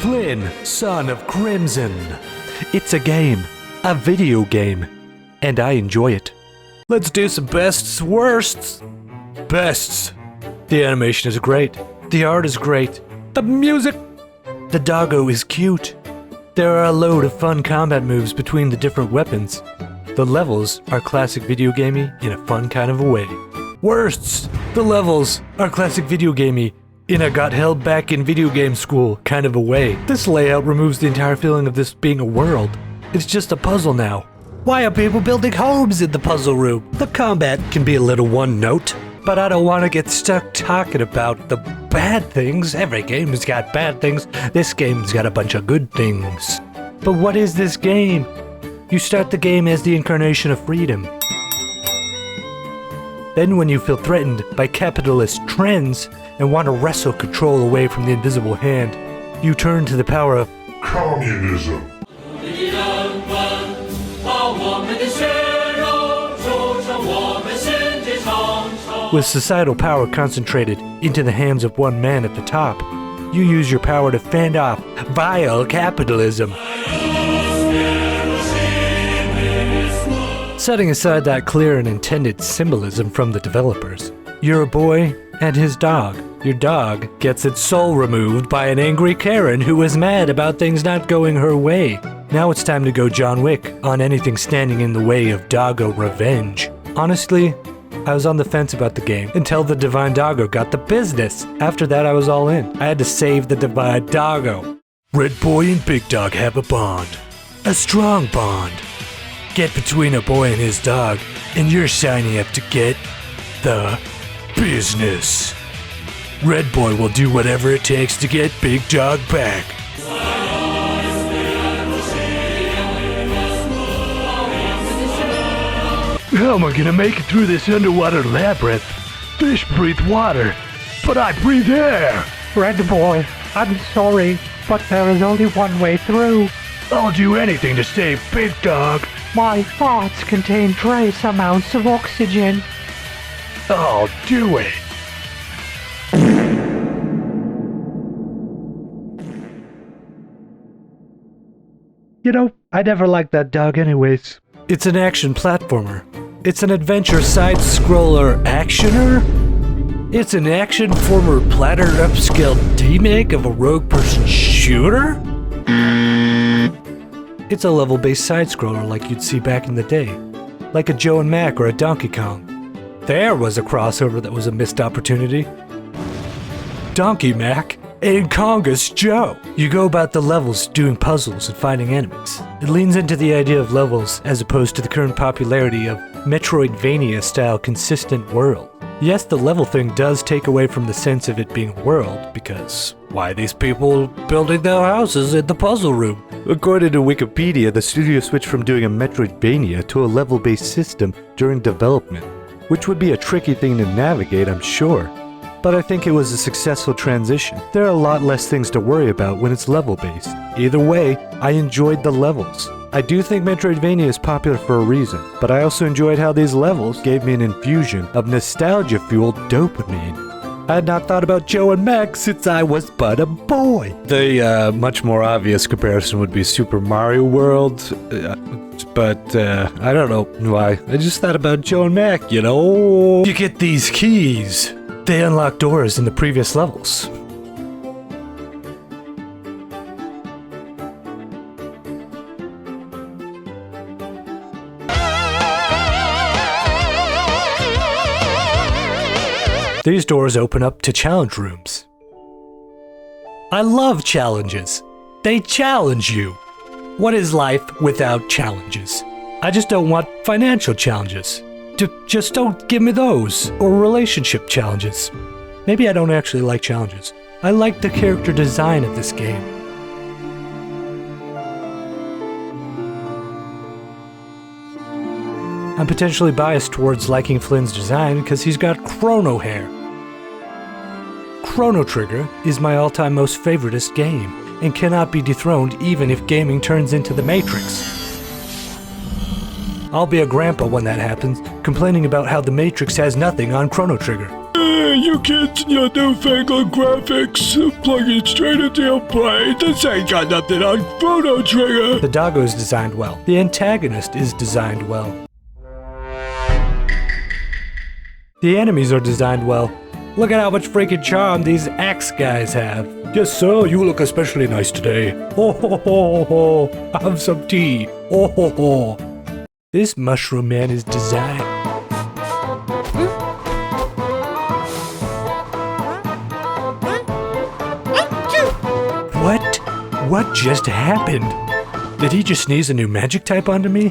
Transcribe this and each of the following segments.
Flynn, son of Crimson. It's a game, a video game, and I enjoy it. Let's do some bests, worsts. Bests. The animation is great. The art is great. The music. The doggo is cute. There are a load of fun combat moves between the different weapons. The levels are classic video gamey in a fun kind of a way. Worsts. The levels are classic video gamey in a got held back in video game school kind of a way. This layout removes the entire feeling of this being a world. It's just a puzzle now. Why are people building homes in the puzzle room? The combat can be a little one note, but I don't want to get stuck talking about the bad things. Every game's got bad things. This game's got a bunch of good things. But what is this game? You start the game as the incarnation of freedom. Then when you feel threatened by capitalist trends and want to wrestle control away from the invisible hand, you turn to the power of communism. With societal power concentrated into the hands of one man at the top, you use your power to fend off vile capitalism. Setting aside that clear and intended symbolism from the developers, you're a boy and his dog. Your dog gets its soul removed by an angry Karen who is mad about things not going her way. Now it's time to go John Wick on anything standing in the way of doggo revenge. Honestly, I was on the fence about the game until the divine doggo got the business. After that, I was all in. I had to save the divine doggo. Red boy and big dog have a bond. A strong bond. Get between a boy and his dog, and you're signing up to get the business. Red boy will do whatever it takes to get big dog back. How am I gonna make it through this underwater labyrinth? Fish breathe water, but I breathe air. Red boy, I'm sorry, but there is only one way through. I'll do anything to save big dog. My thoughts contain trace amounts of oxygen. I'll do it. You know, I never liked that dog anyways. It's an action platformer. It's an adventure side-scroller actioner? It's an action-former platter upscale remake of a rogue person shooter? It's a level-based side-scroller like you'd see back in the day. Like a Joe and Mac or a Donkey Kong. There was a crossover that was a missed opportunity. Donkey Mac and Congus Joe. You go about the levels doing puzzles and finding enemies. It leans into the idea of levels as opposed to the current popularity of Metroidvania-style consistent world. Yes, the level thing does take away from the sense of it being a world, because why are these people building their houses in the puzzle room? According to Wikipedia, the studio switched from doing a Metroidvania to a level-based system during development, which would be a tricky thing to navigate, I'm sure. But I think it was a successful transition. There are a lot less things to worry about when it's level-based. Either way, I enjoyed the levels. I do think Metroidvania is popular for a reason, but I also enjoyed how these levels gave me an infusion of nostalgia-fueled dopamine. I had not thought about Joe and Mac since I was but a boy. The much more obvious comparison would be Super Mario World, but I don't know why. I just thought about Joe and Mac, you know? You get these keys. They unlock doors in the previous levels. These doors open up to challenge rooms. I love challenges. They challenge you. What is life without challenges? I just don't want financial challenges. Just don't give me those, or relationship challenges. Maybe I don't actually like challenges. I like the character design of this game. I'm potentially biased towards liking Flynn's design because he's got chrono hair. Chrono Trigger is my all-time most favoritist game, and cannot be dethroned even if gaming turns into the Matrix. I'll be a grandpa when that happens, complaining about how the Matrix has nothing on Chrono Trigger. You kids and your newfangled graphics plugging straight into your brain. This ain't got nothing on Chrono Trigger. The doggo is designed well. The antagonist is designed well. The enemies are designed well. Look at how much freaking charm these axe guys have. Yes, sir, you look especially nice today. Ho ho ho ho. Have some tea. Ho ho ho. This mushroom man is designed. What? What just happened? Did he just sneeze a new magic type onto me?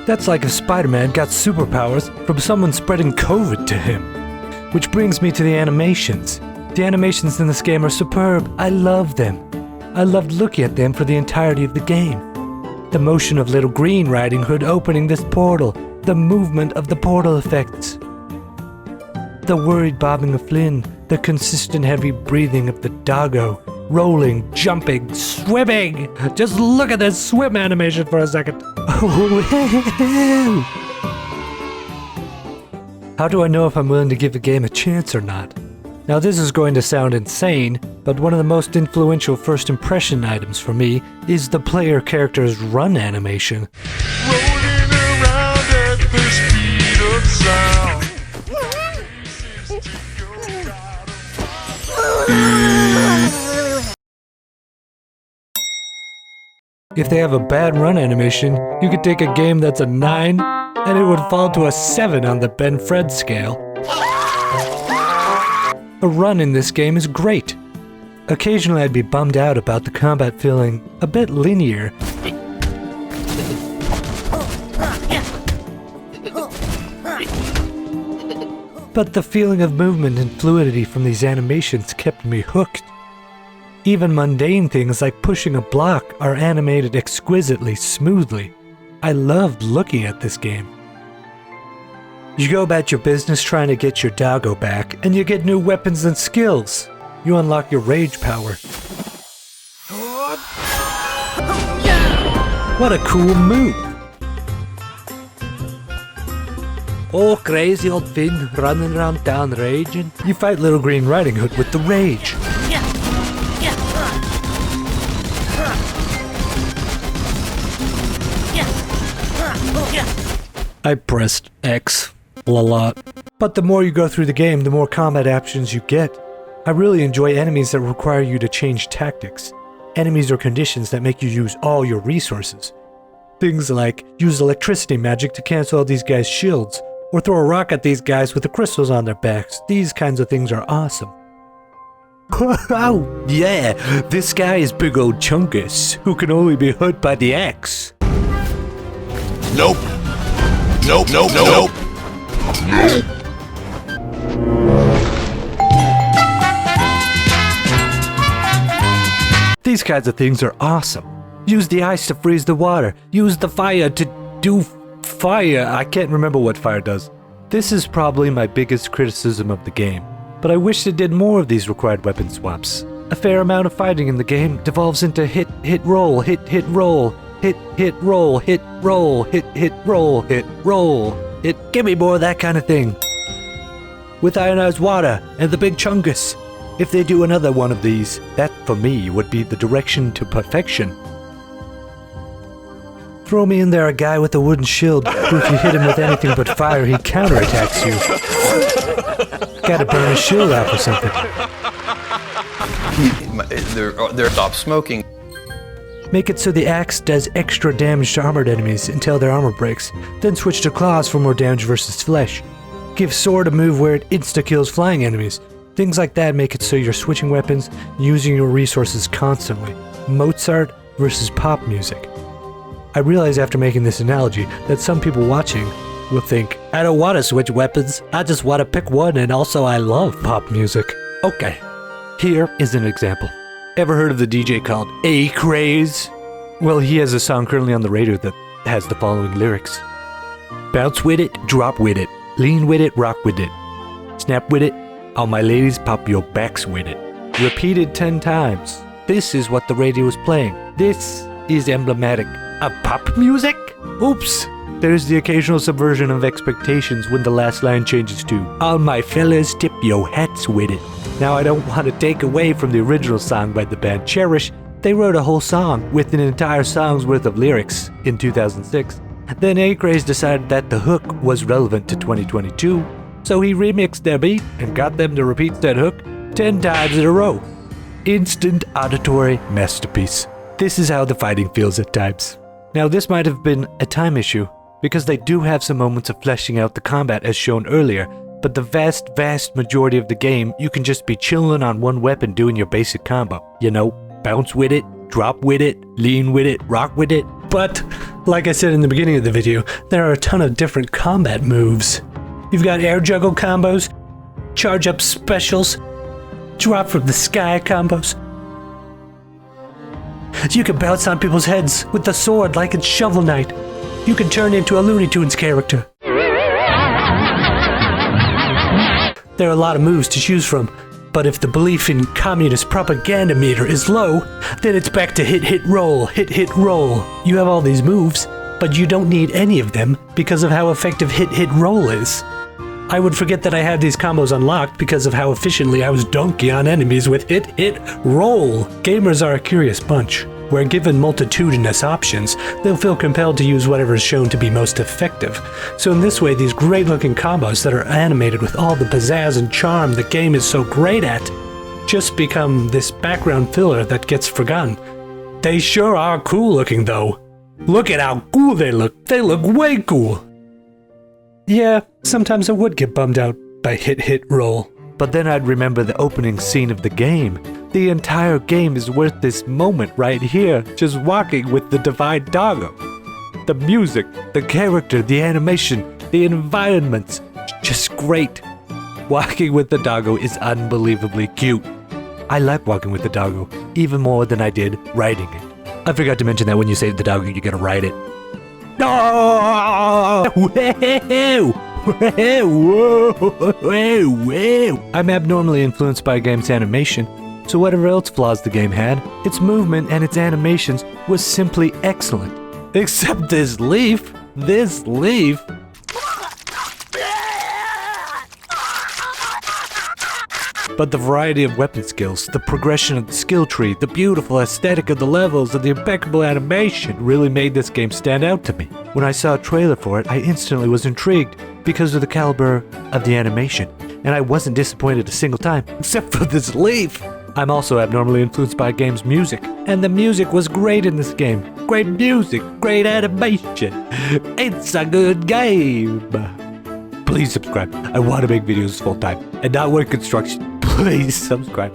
That's like if Spider-Man got superpowers from someone spreading COVID to him. Which brings me to the animations. The animations in this game are superb. I love them. I loved looking at them for the entirety of the game. The motion of Little Green Riding Hood opening this portal. The movement of the portal effects. The worried bobbing of Flynn. The consistent heavy breathing of the doggo. Rolling, jumping, swimming! Just look at this swim animation for a second. How do I know if I'm willing to give a game a chance or not? Now this is going to sound insane, but one of the most influential first impression items for me is the player character's run animation. Rolling around at the speed of sound. If they have a bad run animation, you could take a game that's a 9 and it would fall to a 7 on the Ben Fred scale. A run in this game is great. Occasionally I'd be bummed out about the combat feeling a bit linear. But the feeling of movement and fluidity from these animations kept me hooked. Even mundane things like pushing a block are animated exquisitely smoothly. I loved looking at this game. You go about your business trying to get your doggo back, and you get new weapons and skills. You unlock your rage power. What a cool move! Oh, crazy old Finn running around town raging. You fight Little Green Riding Hood with the rage. I pressed X a lot. But the more you go through the game, the more combat options you get. I really enjoy enemies that require you to change tactics. Enemies or conditions that make you use all your resources. Things like use electricity magic to cancel all these guys' shields, or throw a rock at these guys with the crystals on their backs. These kinds of things are awesome. Oh, yeah, this guy is big old Chungus, who can only be hurt by the axe. Nope. Nope, nope, nope. Nope. These kinds of things are awesome. Use the ice to freeze the water. Use the fire to do fire. I can't remember what fire does. This is probably my biggest criticism of the game, but I wish it did more of these required weapon swaps. A fair amount of fighting in the game devolves into hit, roll, hit, roll, hit, roll, hit, roll, hit, roll, hit, roll, hit. Give me more of that kind of thing. With ionized water and the big Chungus. If they do another one of these, that for me would be the direction to perfection. Throw me in there a guy with a wooden shield who if you hit him with anything but fire, he counterattacks you. Gotta burn his shield out or something. They're stop smoking. Make it so the axe does extra damage to armored enemies until their armor breaks, then switch to claws for more damage versus flesh. Give sword a move where it insta-kills flying enemies. Things like that make it so you're switching weapons, using your resources constantly. Mozart versus pop music. I realize after making this analogy that some people watching will think, I don't want to switch weapons, I just want to pick one and also I love pop music. Okay, here is an example. Ever heard of the DJ called A-Craze? Well, he has a song currently on the radio that has the following lyrics. Bounce with it, drop with it, lean with it, rock with it, snap with it, all my ladies pop your backs with it. Repeated 10 times. This is what the radio is playing. This is emblematic. Of pop music? Oops. There's the occasional subversion of expectations when the last line changes to, "All my fellas, tip your hats with it." Now, I don't want to take away from the original song by the band Cherish. They wrote a whole song with an entire song's worth of lyrics in 2006. Then Acraze decided that the hook was relevant to 2022, so he remixed their beat and got them to repeat that hook 10 times in a row. Instant auditory masterpiece. This is how the fighting feels at times. Now, this might have been a time issue, because they do have some moments of fleshing out the combat as shown earlier, but the vast majority of the game, you can just be chilling on one weapon doing your basic combo. You know, bounce with it, drop with it, lean with it, rock with it. But, like I said in the beginning of the video, there are a ton of different combat moves. You've got air juggle combos, charge up specials, drop from the sky combos. You can bounce on people's heads with the sword like in Shovel Knight. You can turn into a Looney Tunes character. There are a lot of moves to choose from, but if the belief in communist propaganda meter is low, then it's back to hit, hit, roll, hit, hit, roll. You have all these moves, but you don't need any of them because of how effective hit, hit, roll is. I would forget that I had these combos unlocked because of how efficiently I was dunking on enemies with hit, hit, roll. Gamers are a curious bunch. Where given multitudinous options, they'll feel compelled to use whatever is shown to be most effective. So in this way, these great-looking combos that are animated with all the pizzazz and charm the game is so great at just become this background filler that gets forgotten. They sure are cool-looking, though. Look at how cool they look. They look way cool. Yeah, sometimes I would get bummed out by hit, hit, roll. But then I'd remember the opening scene of the game. The entire game is worth this moment right here, just walking with the divine doggo. The music, the character, the animation, the environments, just great. Walking with the doggo is unbelievably cute. I like walking with the doggo, even more than I did riding it. I forgot to mention that when you say the doggo, you gotta ride it. Oh! I'm abnormally influenced by a game's animation, so whatever else flaws the game had, its movement and its animations was simply excellent. Except this leaf. This leaf. But the variety of weapon skills, the progression of the skill tree, the beautiful aesthetic of the levels, and the impeccable animation really made this game stand out to me. When I saw a trailer for it, I instantly was intrigued because of the caliber of the animation, and I wasn't disappointed a single time, except for this leaf. I'm also abnormally influenced by a game's music, and the music was great in this game. Great music, great animation. It's a good game. Please subscribe. I want to make videos full time and not work construction. Please subscribe.